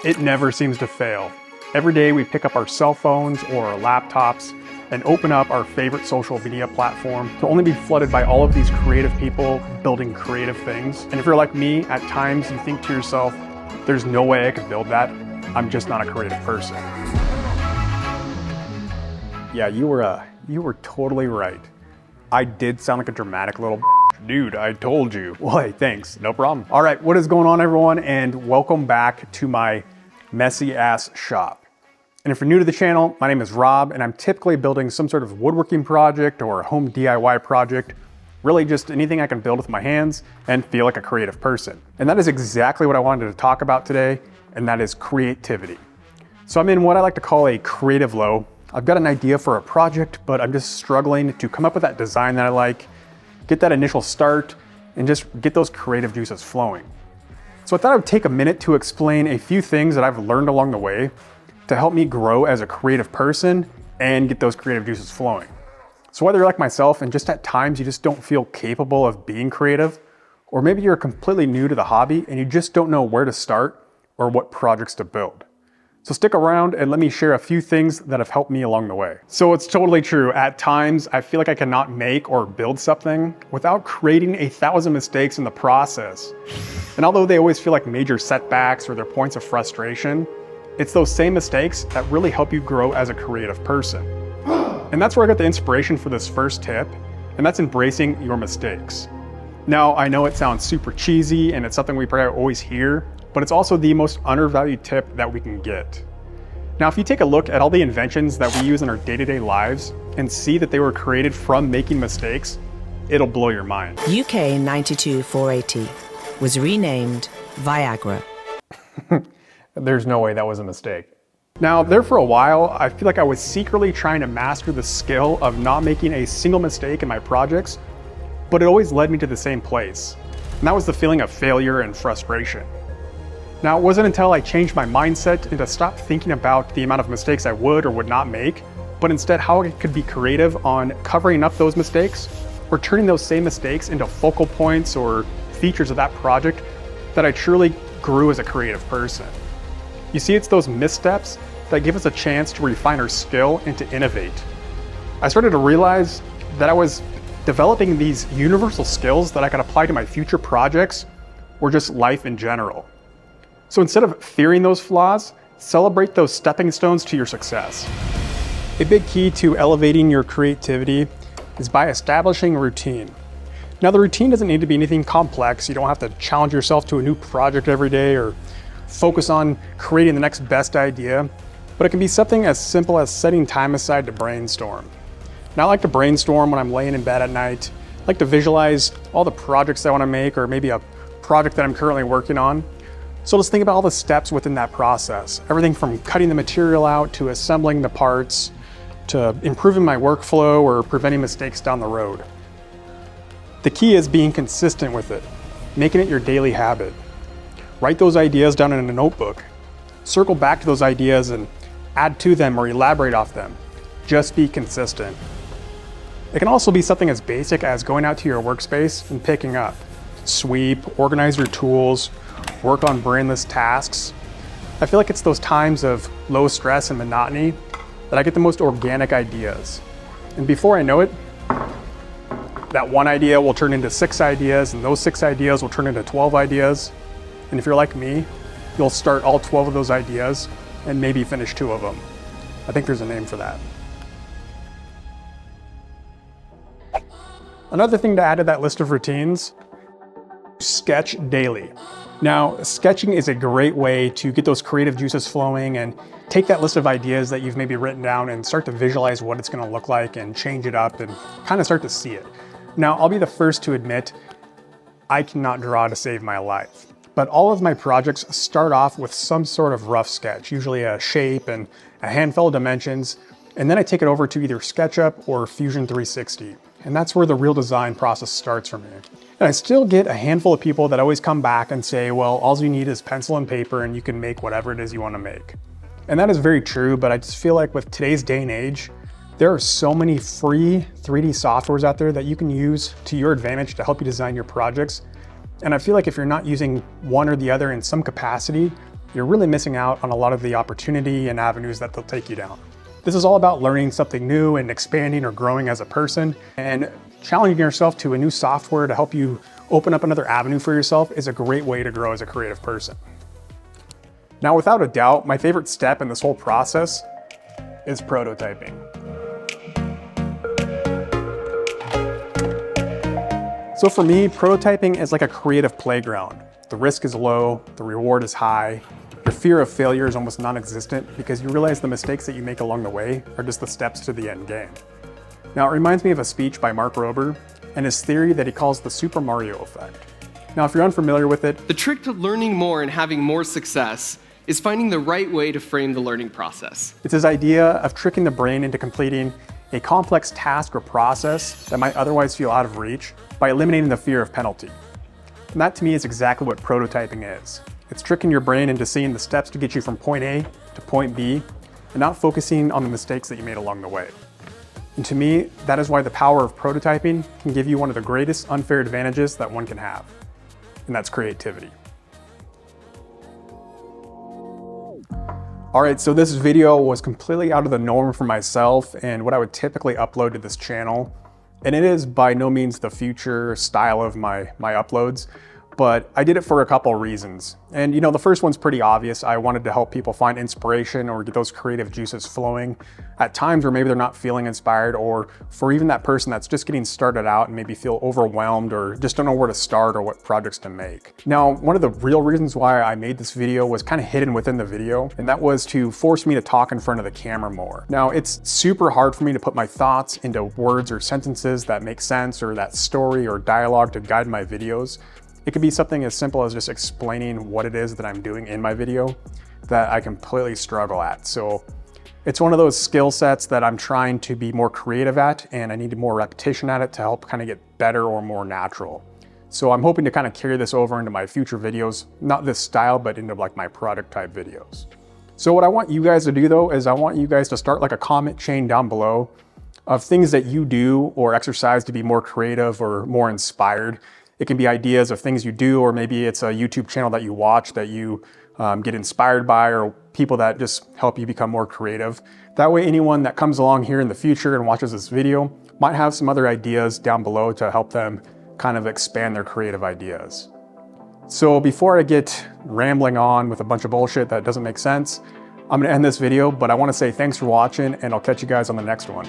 It never seems to fail. Every day we pick up our cell phones or our laptops and open up our favorite social media platform to only be flooded by all of these creative people building creative things. And if you're like me, at times you think to yourself, there's no way I could build that. I'm just not a creative person. Yeah, you were totally right. I did sound like a dramatic little dude, I told you. Well, hey, thanks, no problem. All right, what is going on, everyone? And welcome back to my messy ass shop. And if you're new to the channel, my name is Rob, and I'm typically building some sort of woodworking project or a home DIY project, really just anything I can build with my hands and feel like a creative person. And that is exactly what I wanted to talk about today, and that is creativity. So I'm in what I like to call a creative low. I've got an idea for a project, but I'm just struggling to come up with that design that I like, get that initial start, and just get those creative juices flowing. So I thought I would take a minute to explain a few things that I've learned along the way to help me grow as a creative person and get those creative juices flowing. So whether you're like myself and just at times you just don't feel capable of being creative, or maybe you're completely new to the hobby and you just don't know where to start or what projects to build. So stick around and let me share a few things that have helped me along the way. So it's totally true. At times, I feel like I cannot make or build something without creating 1,000 mistakes in the process. And although they always feel like major setbacks or they're points of frustration, it's those same mistakes that really help you grow as a creative person. And that's where I got the inspiration for this first tip, and that's embracing your mistakes. Now, I know it sounds super cheesy and it's something we probably always hear, but it's also the most undervalued tip that we can get. Now, if you take a look at all the inventions that we use in our day-to-day lives and see that they were created from making mistakes, it'll blow your mind. UK 92480 was renamed Viagra. There's no way that was a mistake. Now, there for a while, I feel like I was secretly trying to master the skill of not making a single mistake in my projects, but it always led me to the same place. And that was the feeling of failure and frustration. Now, it wasn't until I changed my mindset and to stop thinking about the amount of mistakes I would or would not make, but instead how I could be creative on covering up those mistakes or turning those same mistakes into focal points or features of that project that I truly grew as a creative person. You see, it's those missteps that give us a chance to refine our skill and to innovate. I started to realize that I was developing these universal skills that I could apply to my future projects or just life in general. So instead of fearing those flaws, celebrate those stepping stones to your success. A big key to elevating your creativity is by establishing a routine. Now, the routine doesn't need to be anything complex. You don't have to challenge yourself to a new project every day or focus on creating the next best idea, but it can be something as simple as setting time aside to brainstorm. Now, I like to brainstorm when I'm laying in bed at night. I like to visualize all the projects I want to make or maybe a project that I'm currently working on. So let's think about all the steps within that process. Everything from cutting the material out to assembling the parts to improving my workflow or preventing mistakes down the road. The key is being consistent with it, making it your daily habit. Write those ideas down in a notebook. Circle back to those ideas and add to them or elaborate off them. Just be consistent. It can also be something as basic as going out to your workspace and picking up. Sweep, organize your tools, work on brainless tasks. I feel like it's those times of low stress and monotony that I get the most organic ideas. And before I know it, that one idea will turn into 6 ideas, and those 6 ideas will turn into 12 ideas. And if you're like me, you'll start all 12 of those ideas and maybe finish 2 of them. I think there's a name for that. Another thing to add to that list of routines, sketch daily. Now, sketching is a great way to get those creative juices flowing and take that list of ideas that you've maybe written down and start to visualize what it's gonna look like and change it up and kind of start to see it. Now, I'll be the first to admit, I cannot draw to save my life. But all of my projects start off with some sort of rough sketch, usually a shape and a handful of dimensions, and then I take it over to either SketchUp or Fusion 360. And that's where the real design process starts for me. And I still get a handful of people that always come back and say, well, all you need is pencil and paper and you can make whatever it is you want to make. And that is very true, but I just feel like with today's day and age, there are so many free 3D softwares out there that you can use to your advantage to help you design your projects. And I feel like if you're not using one or the other in some capacity, you're really missing out on a lot of the opportunity and avenues that they'll take you down. This is all about learning something new and expanding or growing as a person, and challenging yourself to a new software to help you open up another avenue for yourself is a great way to grow as a creative person. Now, without a doubt, my favorite step in this whole process is prototyping. So for me, prototyping is like a creative playground. The risk is low, the reward is high, your fear of failure is almost non-existent because you realize the mistakes that you make along the way are just the steps to the end game. Now, it reminds me of a speech by Mark Rober and his theory that he calls the Super Mario effect. Now, if you're unfamiliar with it, the trick to learning more and having more success is finding the right way to frame the learning process. It's his idea of tricking the brain into completing a complex task or process that might otherwise feel out of reach by eliminating the fear of penalty. And that to me is exactly what prototyping is. It's tricking your brain into seeing the steps to get you from point A to point B and not focusing on the mistakes that you made along the way. And to me, that is why the power of prototyping can give you one of the greatest unfair advantages that one can have, and that's creativity. All right, so this video was completely out of the norm for myself and what I would typically upload to this channel. And it is by no means the future style of my uploads, but I did it for a couple reasons. And you know, the first one's pretty obvious. I wanted to help people find inspiration or get those creative juices flowing at times where maybe they're not feeling inspired, or for even that person that's just getting started out and maybe feel overwhelmed or just don't know where to start or what projects to make. Now, one of the real reasons why I made this video was kind of hidden within the video, and that was to force me to talk in front of the camera more. Now, it's super hard for me to put my thoughts into words or sentences that make sense, or that story or dialogue to guide my videos. It could be something as simple as just explaining what it is that I'm doing in my video that I completely struggle at. So it's one of those skill sets that I'm trying to be more creative at, and I need more repetition at it to help kind of get better or more natural. So I'm hoping to kind of carry this over into my future videos, not this style, but into like my product type videos. So what I want you guys to do though, is I want you guys to start like a comment chain down below of things that you do or exercise to be more creative or more inspired. It can be ideas of things you do, or maybe it's a YouTube channel that you watch that you get inspired by, or people that just help you become more creative. That way anyone that comes along here in the future and watches this video might have some other ideas down below to help them kind of expand their creative ideas. So before I get rambling on with a bunch of bullshit that doesn't make sense, I'm gonna end this video, but I wanna say thanks for watching, and I'll catch you guys on the next one.